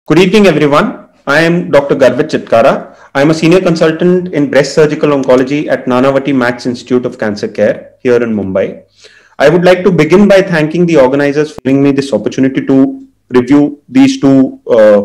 Good evening, everyone. I am Dr. Garvit Chitkara. I am a senior consultant in breast surgical oncology at Nanavati Max Institute of Cancer Care here in Mumbai. I would like to begin by thanking the organizers for giving me this opportunity to review these two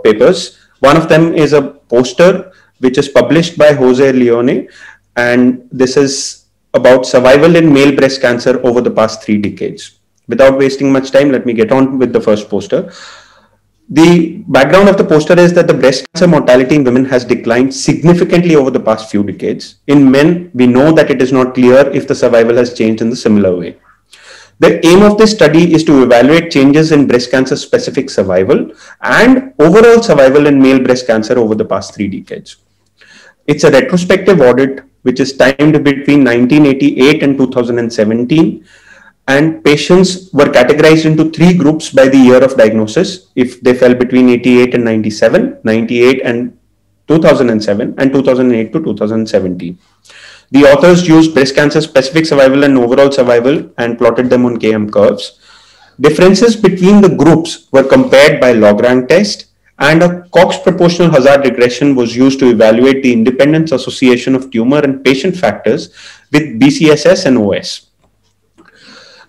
papers. One of them is a poster which is published by Jose Leone, and this is about survival in male breast cancer over the past 3 decades. Without wasting much time, let me get on with the first poster. The background of the poster is that the breast cancer mortality in women has declined significantly over the past few decades. In men, we know that it is not clear if the survival has changed in the similar way. The aim of this study is to evaluate changes in breast cancer specific survival and overall survival in male breast cancer over the past 3 decades. It's a retrospective audit which is timed between 1988 and 2017. And patients were categorized into 3 groups by the year of diagnosis if they fell between 88 and 97, 98 and 2007, and 2008 to 2017. The authors used breast cancer specific survival and overall survival and plotted them on KM curves. Differences between the groups were compared by log rank test, and a Cox proportional hazard regression was used to evaluate the independence association of tumor and patient factors with BCSS and OS.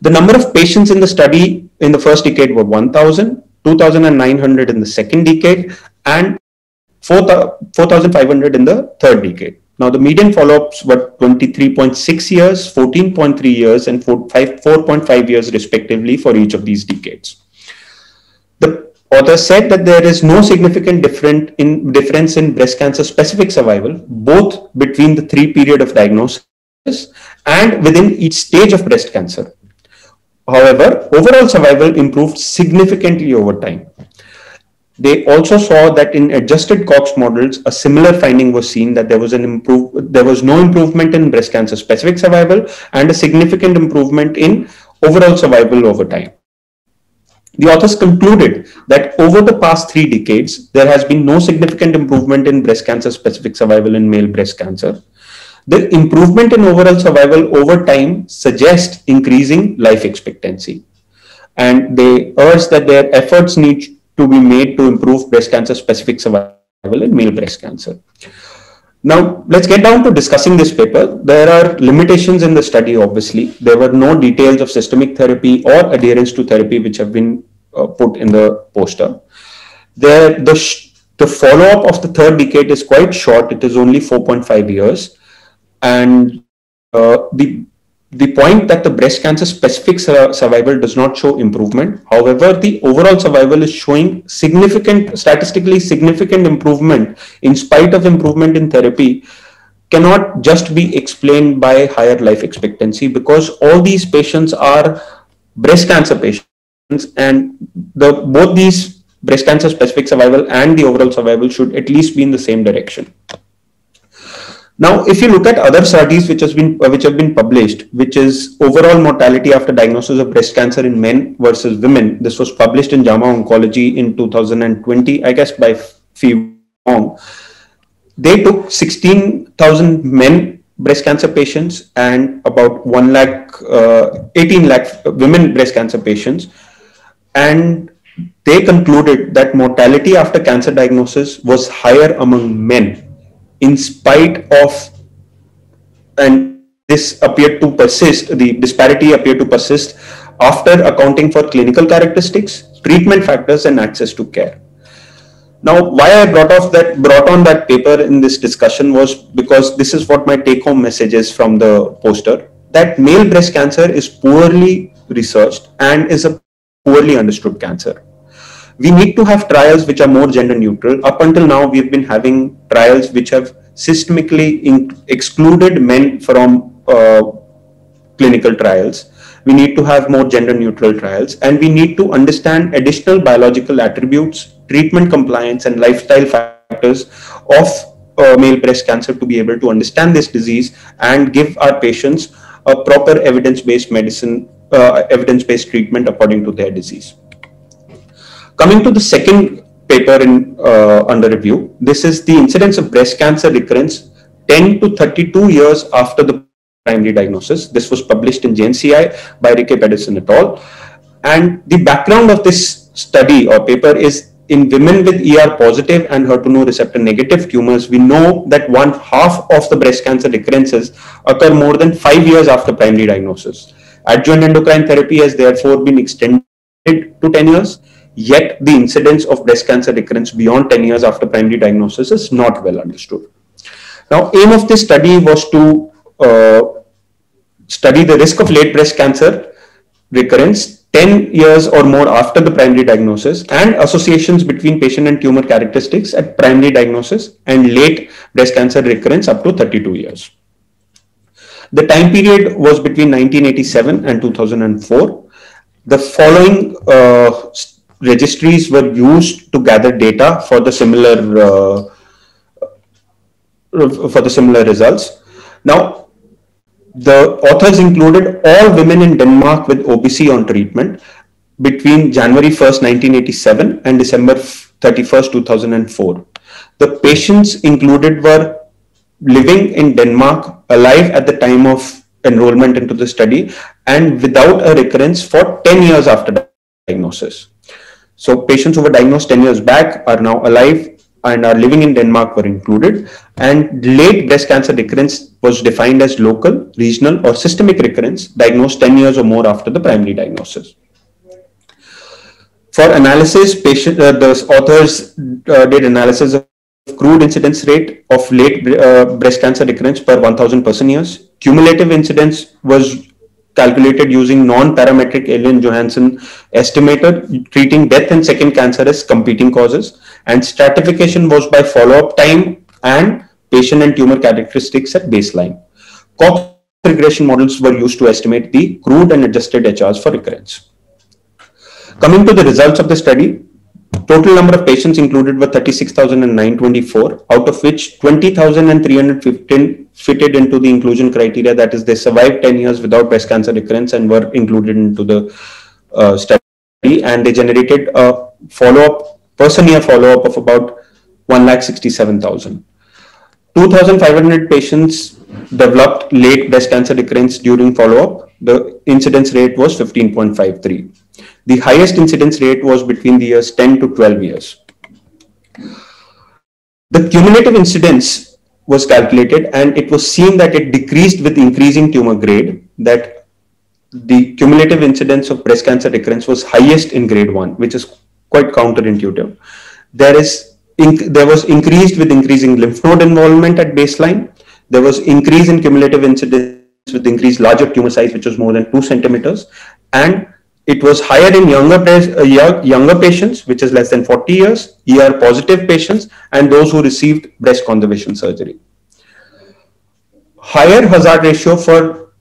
The number of patients in the study in the first decade were 1,000, 2,900 in the second decade, and 4,500 in the third decade. Now, the median follow-ups were 23.6 years, 14.3 years, and 4.5 years respectively for each of these decades. The author said that there is no significant difference in breast cancer specific survival, both between the 3 periods of diagnosis and within each stage of breast cancer. However, overall survival improved significantly over time. They also saw that in adjusted Cox models, a similar finding was seen that there was no improvement in breast cancer specific survival and a significant improvement in overall survival over time. The authors concluded that over the past 3 decades, there has been no significant improvement in breast cancer specific survival in male breast cancer. The improvement in overall survival over time suggests increasing life expectancy. And they urge that their efforts need to be made to improve breast cancer specific survival in male breast cancer. Now, let's get down to discussing this paper. There are limitations in the study, obviously. There were no details of systemic therapy or adherence to therapy which have been put in the poster. The follow-up of the third decade is quite short. It is only 4.5 years. And the point that the breast cancer specific survival does not show improvement. However, the overall survival is showing statistically significant improvement in spite of improvement in therapy cannot just be explained by higher life expectancy, because all these patients are breast cancer patients, and both these breast cancer specific survival and the overall survival should at least be in the same direction. Now, if you look at other studies which have been published, which is overall mortality after diagnosis of breast cancer in men versus women, this was published in JAMA Oncology in 2020, I guess by Phi Wong. They took 16,000 men breast cancer patients and about 18 lakh women breast cancer patients, and they concluded that mortality after cancer diagnosis was higher among men, in spite of, and this appeared to persist, the disparity appeared to persist after accounting for clinical characteristics, treatment factors, and access to care. Now, why I brought on that paper in this discussion was because this is what my take-home message is from the poster, that male breast cancer is poorly researched and is a poorly understood cancer. We need to have trials which are more gender neutral. Up until now, we've been having trials which have systemically excluded men from clinical trials. We need to have more gender neutral trials, and we need to understand additional biological attributes, treatment compliance, and lifestyle factors of male breast cancer to be able to understand this disease and give our patients a proper evidence-based medicine, evidence-based treatment according to their disease. Coming to the second paper under review, this is the incidence of breast cancer recurrence 10 to 32 years after the primary diagnosis. This was published in JNCI by Ricky Pedersen et al. And the background of this study or paper is in women with ER positive and HER2 receptor negative tumors, we know that one half of the breast cancer recurrences occur more than 5 years after primary diagnosis. Adjuvant endocrine therapy has therefore been extended to 10 years, yet the incidence of breast cancer recurrence beyond 10 years after primary diagnosis is not well understood. Now, aim of this study was to study the risk of late breast cancer recurrence 10 years or more after the primary diagnosis and associations between patient and tumor characteristics at primary diagnosis and late breast cancer recurrence up to 32 years. The time period was between 1987 and 2004. The following registries were used to gather data for the similar results. Now, the authors included all women in Denmark with OBC on treatment between January 1st, 1987 and December 31st, 2004. The patients included were living in Denmark, alive at the time of enrollment into the study, and without a recurrence for 10 years after diagnosis. So patients who were diagnosed 10 years back are now alive and are living in Denmark were included, and late breast cancer recurrence was defined as local, regional, or systemic recurrence diagnosed 10 years or more after the primary diagnosis. For analysis, the authors did analysis of crude incidence rate of late breast cancer recurrence per 1,000 person years. Cumulative incidence was calculated using non-parametric Allen-Johansson estimator, treating death and second cancer as competing causes, and stratification was by follow-up time and patient and tumor characteristics at baseline. Cox regression models were used to estimate the crude and adjusted HRs for recurrence. Coming to the results of the study, total number of patients included were 36,924, out of which 20,315 fitted into the inclusion criteria, that is, they survived 10 years without breast cancer recurrence and were included into the study, and they generated a follow-up, person-year follow-up of about 1,67,000. 2,500 patients developed late breast cancer recurrence during follow-up. The incidence rate was 15.53. The highest incidence rate was between the years 10 to 12 years. The cumulative incidence was calculated, and it was seen that it decreased with increasing tumor grade, that the cumulative incidence of breast cancer recurrence was highest in grade 1, which is quite counterintuitive. There was increased with increasing lymph node involvement at baseline. There was increase in cumulative incidence with increased larger tumor size, which was more than 2 centimeters, and it was higher in younger patients, which is less than 40 years, ER positive patients, and those who received breast conservation surgery. Higher hazard ratio for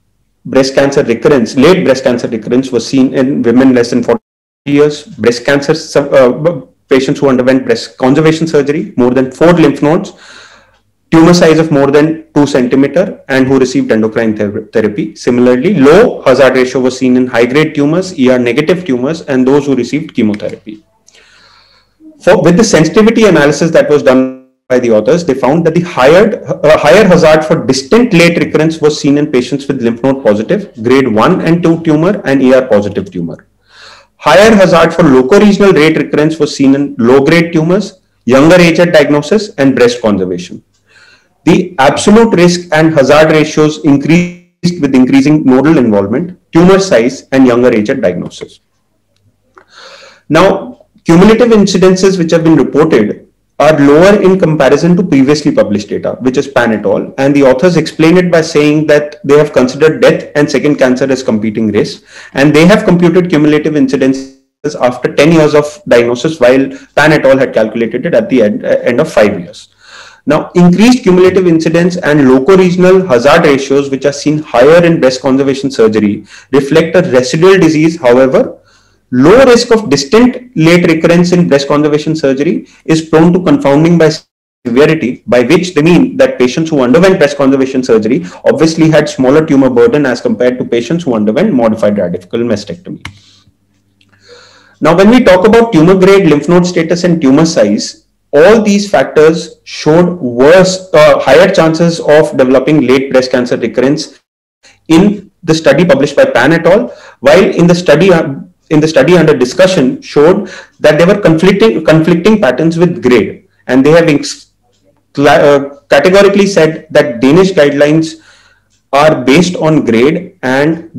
breast cancer recurrence, late breast cancer recurrence, was seen in women less than 40 years, breast cancer patients who underwent breast conservation surgery, more than 4 lymph nodes, tumor size of more than 2 centimeter, and who received endocrine therapy. Similarly, low hazard ratio was seen in high-grade tumors, ER negative tumors, and those who received chemotherapy. With the sensitivity analysis that was done by the authors, they found that the higher hazard for distant late recurrence was seen in patients with lymph node positive, grade 1 and 2 tumor, and ER positive tumor. Higher hazard for loco-regional late recurrence was seen in low-grade tumors, younger age at diagnosis, and breast conservation. The absolute risk and hazard ratios increased with increasing nodal involvement, tumor size, and younger age at diagnosis. Now, cumulative incidences which have been reported are lower in comparison to previously published data, which is Pan et al. And the authors explain it by saying that they have considered death and second cancer as competing risks, and they have computed cumulative incidences after 10 years of diagnosis, while Pan et al. Had calculated it at the end of 5 years. Now, increased cumulative incidence and loco-regional hazard ratios, which are seen higher in breast conservation surgery, reflect a residual disease. However, low risk of distant late recurrence in breast conservation surgery is prone to confounding by severity, by which they mean that patients who underwent breast conservation surgery obviously had smaller tumor burden as compared to patients who underwent modified radical mastectomy. Now, when we talk about tumor grade, lymph node status, and tumor size, all these factors showed higher chances of developing late breast cancer recurrence in the study published by Pan et al., while in the study in the study under discussion showed that there were conflicting patterns with grade, and they have categorically said that Danish guidelines are based on grade, and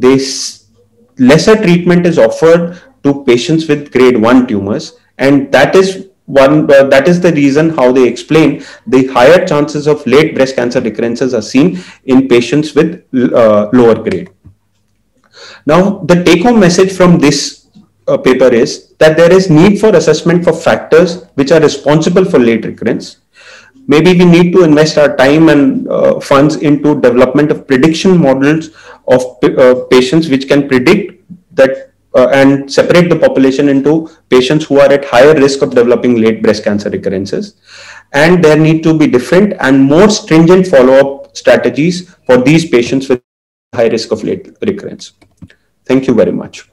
lesser treatment is offered to patients with grade 1 tumors, and that is the reason how they explain the higher chances of late breast cancer recurrences are seen in patients with lower grade. Now, the take-home message from this paper is that there is need for assessment for factors which are responsible for late recurrence. Maybe we need to invest our time and funds into development of prediction models of patients which can predict that and separate the population into patients who are at higher risk of developing late breast cancer recurrences. And there need to be different and more stringent follow-up strategies for these patients with high risk of late recurrence. Thank you very much.